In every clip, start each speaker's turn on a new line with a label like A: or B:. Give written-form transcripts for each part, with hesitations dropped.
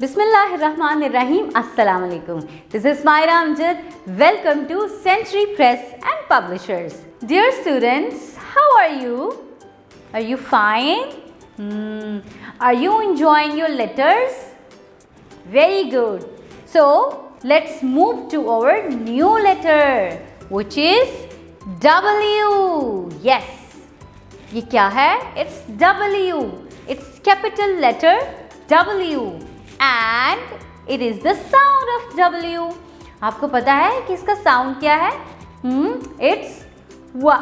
A: Bismillahirrahmanirrahim. Assalamu alaikum. This is Myra Amjad. Welcome to Century Press and Publishers. Dear students, how are you? Are you fine? Are you enjoying your letters? Very good. So, let's move to our new letter, which is W. Yes. ये क्या है? It's W. It's capital letter W. And it is the sound of W. आपको पता है कि इसका sound क्या है? It's W.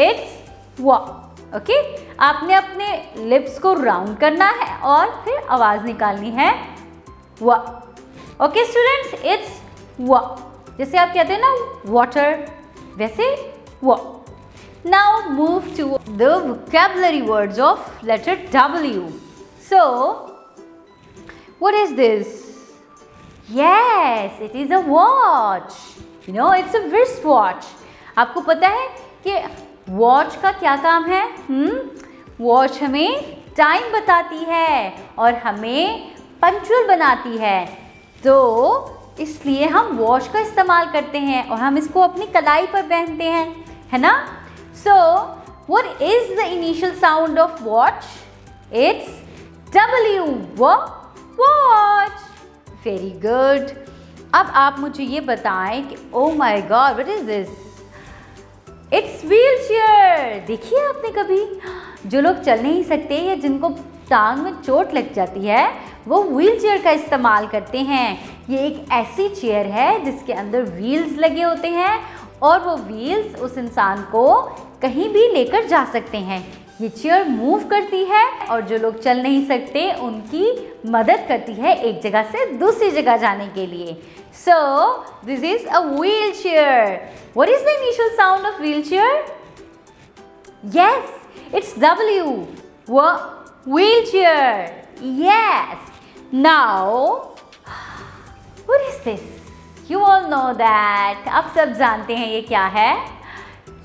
A: It's W. Okay? आपने अपने लिप्स को राउंड करना है और फिर आवाज निकालनी है W. Okay students, it's W. जैसे आप कहते हैं ना वाटर, वैसे W. Now move to the vocabulary words of letter W. So, what is this? Yes, it is a watch. You know, it's a wristwatch. आपको पता है कि वॉच का क्या काम है? वॉच हमें टाइम बताती है और हमें पंक्चुअल बनाती है, तो इसलिए हम वॉच का इस्तेमाल करते हैं और हम इसको अपनी कलाई पर पहनते हैं, है ना? So, what is the initial sound of watch? It's W. Watch. Very good. अब आप मुझे ये बताएं कि oh my God, what is this? It's wheelchair. देखिए आपने कभी जो लोग चल नहीं सकते या जिनको टांग में चोट लग जाती है, वो व्हीलचेयर का इस्तेमाल करते हैं. ये एक ऐसी चेयर है जिसके अंदर व्हील्स लगे होते हैं और वो व्हील्स उस इंसान को कहीं भी लेकर जा सकते हैं. ये चेयर मूव करती है और जो लोग चल नहीं सकते उनकी मदद करती है एक जगह से दूसरी जगह जाने के लिए. So, this is a wheelchair. What is the initial sound of wheelchair? Yes, it's W. Wheelchair. Yes. Now, what is this? You all know that. आप सब जानते हैं ये क्या है?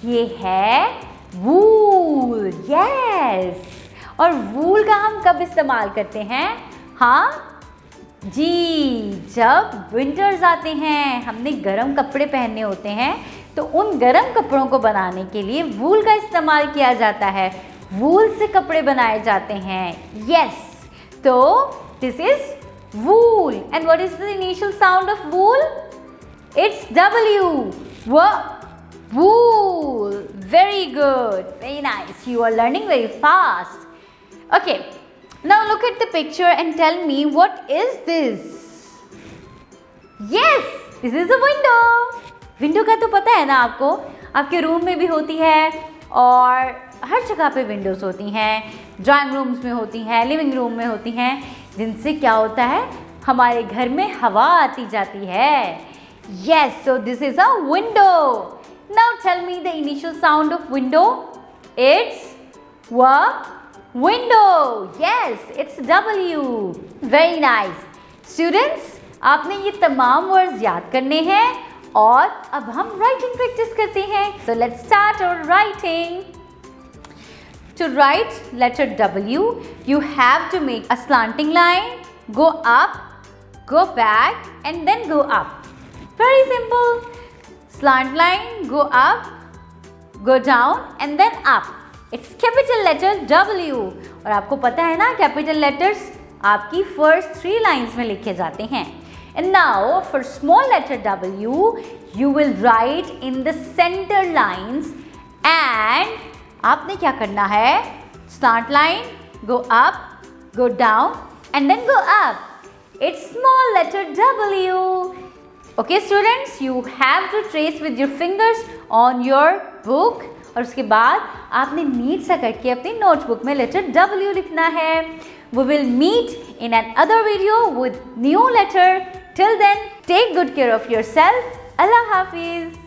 A: ये है वूल. यस. और वूल का हम कब इस्तेमाल करते हैं? हाँ जी, जब विंटर्स आते हैं, हमने गर्म कपड़े पहनने होते हैं, तो उन गर्म कपड़ों को बनाने के लिए वूल का इस्तेमाल किया जाता है. वूल से कपड़े बनाए जाते हैं. यस. तो this is wool. And what is the initial sound of wool? It's W. Wool. Very good. Very nice. You are learning very fast. Okay. Now look at the picture and tell me, what is this? Yes, this is a window. Window का तो पता है ना आपको? आपके room में भी होती है और हर जगह पे विंडोज होती हैं. ड्राइंग रूम्स में होती हैं, लिविंग रूम में होती हैं, जिनसे क्या होता है, हमारे घर में हवा आती जाती है. Yes, so this is a window. Now tell me the initial sound of window. It's window. Yes, it's W. Very nice. Students, आपने ये तमाम words याद करने हैं और अब हम writing practice करते हैं. So let's start our writing. To write letter W, you have to make a slanting line, go up, go back, and then go up. Very simple. Slant line, go up, go down, and then up. It's capital letter W. और आपको पता है ना, capital letters आपकी first 3 lines में लिखे जाते हैं. And now for small letter W, you will write in the center lines. And आपने क्या करना है? Slant line, go up, go down, and then go up. It's small letter W. Okay students, you have to trace with your fingers on your book. और उसके बाद आपने NEET सा करके अपनी नोटबुक में लेटर W लिखना है. We will meet in another video with new letter. Till then, take good care of yourself. Allah Hafiz.